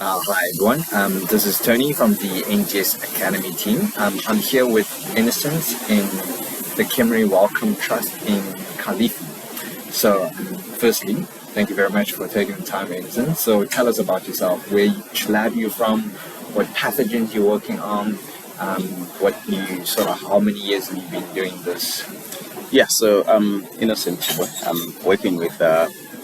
Hi everyone, this is Tony from the NGS Academy team. I'm here with Innocent in the KEMRI Welcome Trust in Kalifi. So, firstly, thank you very much for taking the time, Innocent. So, tell us about yourself. Which lab you're from, what pathogens you're working on, how many years have you been doing this? Yeah, so Innocent Chibwe. I'm working with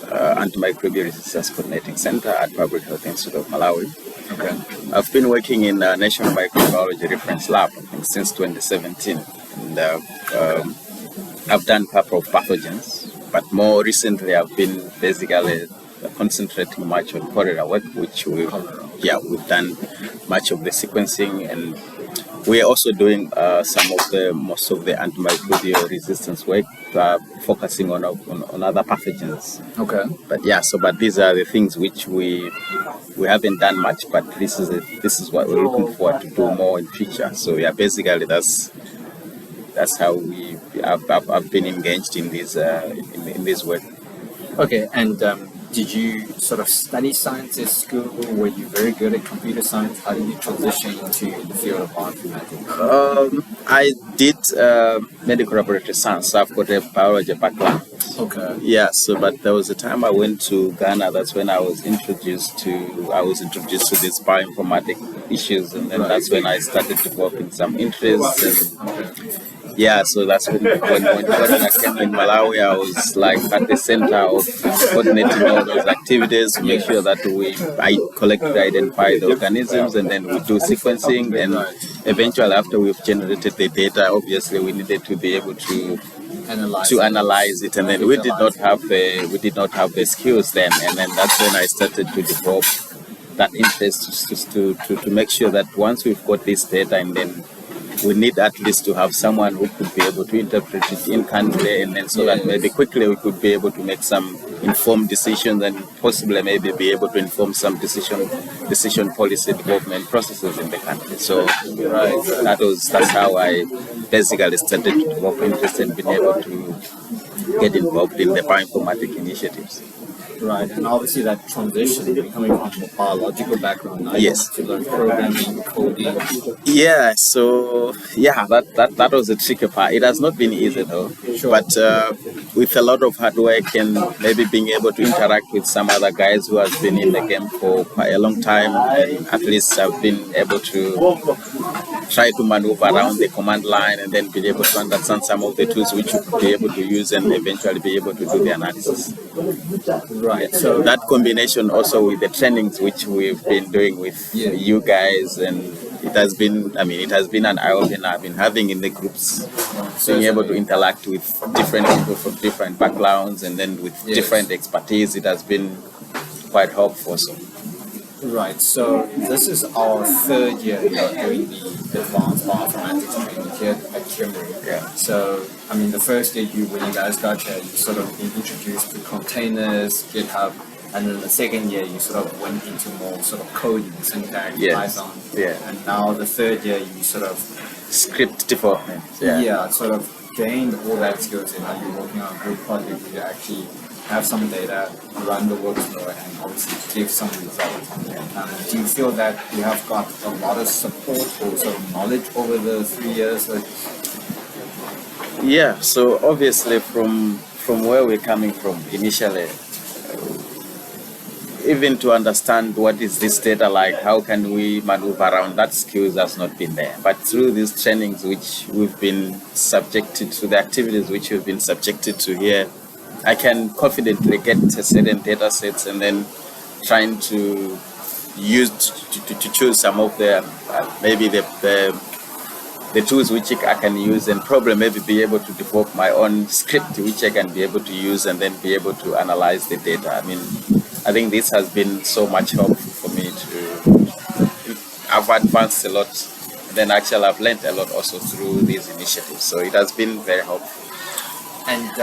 Antimicrobial Resistance Coordinating Center at Public Health Institute of Malawi. Okay. I've been working in National Microbiology Reference Lab, I think, since 2017. And I've done a couple of pathogens, but more recently I've been basically concentrating much on cholera work, which we've done much of the sequencing, and we're also doing most of the antimicrobial resistance work, focusing on other pathogens. Okay. But these are the things which we haven't done much, but this is what we're looking forward to do more in future. So yeah, basically that's how I've been engaged in this work. Okay, and did you sort of study science at school? Were you very good at computer science? How did you transition into the field of bioinformatics? I did medical laboratory science, so I've got a biology background. Okay. Yeah, but there was a time I went to Ghana. That's when I was introduced to these bioinformatic issues, and then that's when I started developing some interests. And yeah, so that's when I came in Malawi, I was like at the center of coordinating all those activities to make sure that I identify the organisms, and then we do sequencing, and eventually after we've generated the data, obviously we needed to be able to analyze it, and then we did not have the skills then, and then that's when I started to develop that interest to make sure that once we've got this data, and then we need at least to have someone who could be able to interpret it in country, and then so that maybe quickly we could be able to make some informed decisions, and possibly maybe be able to inform some decision policy development processes in the country. So that's how I basically started to develop interest and been able to get involved in the bioinformatic initiatives. Right, and obviously that transition coming from a biological background, now yes, to learn programming, coding. Yeah, so yeah, that was the tricky part. It has not been easy though, Sure. But with a lot of hard work and maybe being able to interact with some other guys who have been in the game for quite a long time, and at least I've been able to try to maneuver around the command line, and then be able to understand some of the tools which you could be able to use, and eventually be able to do the analysis. Right. So that combination also with the trainings which we've been doing with you guys, and it has been an eye-opener I've been having in the groups, being able to interact with different people from different backgrounds, and then with different expertise. It has been quite helpful. So. Right, so this is our third year doing the advanced bioinformatics training here at KEMRI. Yeah. So, the first year when you guys got here, you sort of been introduced to containers, GitHub, and then the second year you sort of went into more sort of coding, syntax, Python. Yeah. And now the third year you sort of script development. Sort of gained all that skills, and now you're working on a group project where you actually have some data, run the workflow, and obviously give some results. Do you feel that you have got a lot of support or sort of knowledge over the 3 years? Yeah, so obviously from where we're coming from initially, even to understand what is this data like, how can we maneuver around, that skills has not been there. But through these trainings which we've been subjected to, the activities which we've been subjected to here, I can confidently get certain data sets, and then trying to use to choose some of the maybe the tools which I can use, and probably maybe be able to develop my own script which I can be able to use, and then be able to analyze the data. I think this has been so much helpful for me I've advanced a lot, and then actually I've learned a lot also through these initiatives. So it has been very helpful. And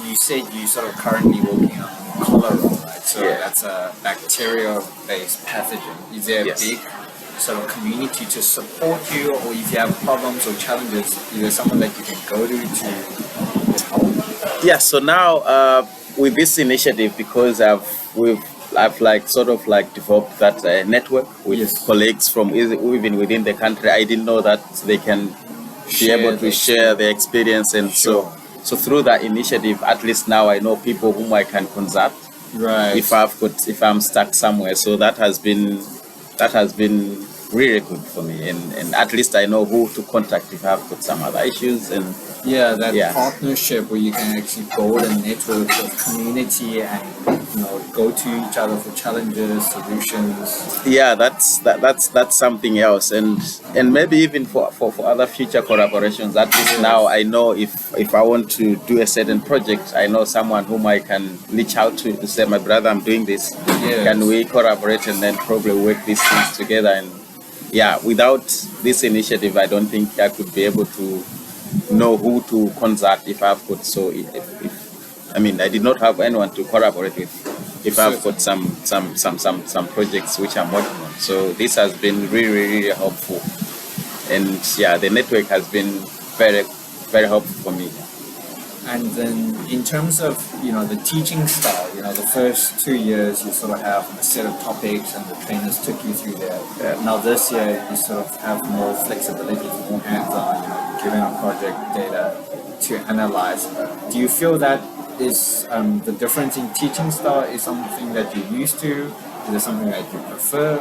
you said you sort of currently working on cholera, right? So that's a bacteria-based pathogen. Is there a big sort of community to support you, or if you have problems or challenges, is there someone that you can go to help? Yeah, so now with this initiative, because I've like sort of like developed that network with Yes. colleagues from even within the country. I didn't know that they can be able to share their experience, and Sure. so through that initiative, at least now I know people whom I can consult Right. if I'm stuck somewhere. So that has been really good for me, and at least I know who to contact if I've got some other issues. And Yeah, that Yeah. partnership where you can actually build a network of community and go to each other for challenges, solutions. yeah, that's something else, and maybe even for other future collaborations. At least now I know if I want to do a certain project, I know someone whom I can reach out to say, my brother, I'm doing this. Yes. Can we collaborate and then probably work these things together? And yeah, without this initiative, I don't think I could be able to know who to consult if I've got if I mean I did not have anyone to collaborate with if I've got some projects which I'm working on. So this has been really helpful, and yeah, the network has been very helpful for me. And then in terms of the teaching style, the first 2 years you sort of have a set of topics and the trainers took you through there. Yeah. Now this year you sort of have more flexibility, more hands-on, given a project data to analyze. Do you feel that is the difference in teaching style is something that you're used to? Is it something that you prefer?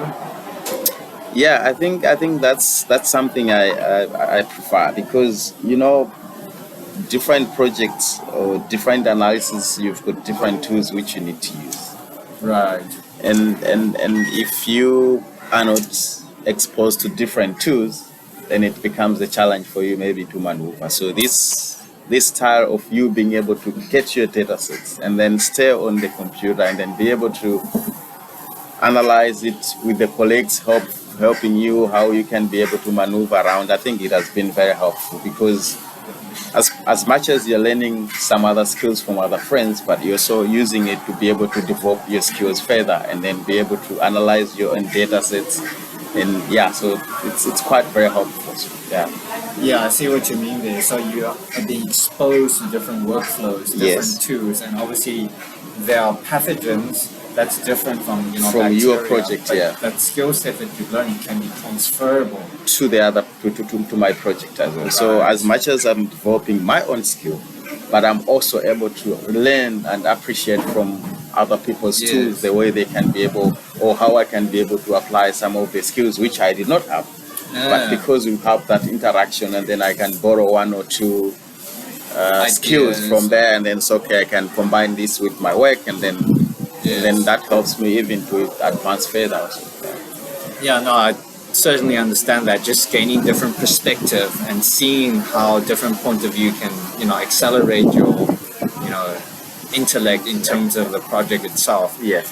Yeah, I think that's something I prefer, because different projects or different analysis, you've got different tools which you need to use. Right. And if you are not exposed to different tools, then it becomes a challenge for you maybe to maneuver. So this style of you being able to get your data sets and then stay on the computer and then be able to analyze it with the colleagues helping you how you can be able to maneuver around, I think it has been very helpful, because as much as you're learning some other skills from other friends, but you're also using it to be able to develop your skills further and then be able to analyze your own data sets. And yeah, so it's quite very helpful. So, Yeah, I see what you mean there. So you are being exposed to different workflows, different Yes. tools, and obviously there are pathogens that's different from From your bacteria, project, but yeah. that skill set that you've learned can be transferable. to the other to my project as well. So Right. as much as I'm developing my own skill, but I'm also able to learn and appreciate from other people's Yes. tools, the way they can be able, or how I can be able to apply some of the skills which I did not have. But because we have that interaction, and then I can borrow one or two skills Ideas. from there, and then it's okay, I can combine this with my work, and then that helps me even to advance further also. Yeah, no, I certainly understand that. Just gaining different perspective and seeing how different point of view can, accelerate your, intellect in terms of the project itself. Yes.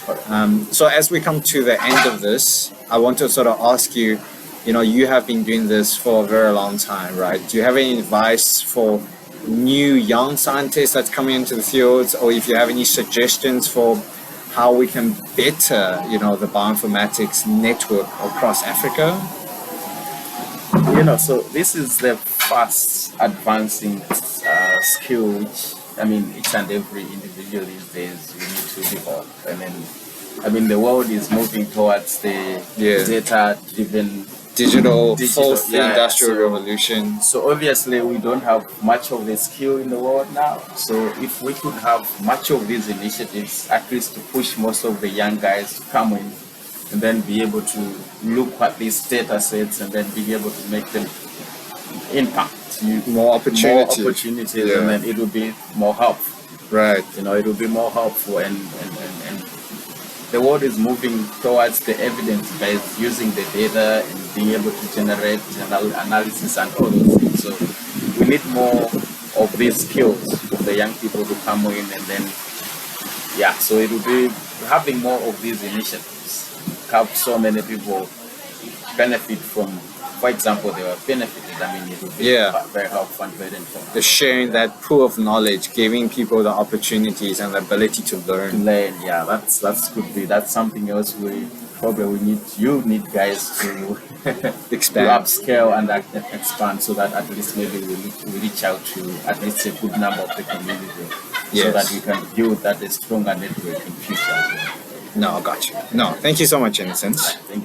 So as we come to the end of this, I want to sort of ask you, you have been doing this for a very long time, right? Do you have any advice for new young scientists that's coming into the fields, or if you have any suggestions for how we can better, the bioinformatics network across Africa? So this is the fast advancing skill which, each and every individual these days we need to develop. And then, the world is moving towards the data-driven Digital fourth industrial so- revolution. So obviously we don't have much of the skill in the world now. So if we could have much of these initiatives, at least to push most of the young guys to come in and then be able to look at these data sets and then be able to make them impact More opportunity. opportunities, Yeah. and then it will be more helpful. Right. It will be more helpful, and the world is moving towards the evidence based, using the data and being able to generate analysis and all those things. So we need more of these skills for the young people to come in, and then so it will be having more of these initiatives. Have so many people benefit from. For example, they were benefited. It would be very helpful and very important. The sharing that pool of knowledge, giving people the opportunities and the ability to learn. That's something else we probably need guys to Expand. to upscale and expand, so that at least maybe we reach out to at least a good number of the community, so Yes. that we can build that a stronger network in future. No, got you. No, thank you so much, Innocent. Thank you.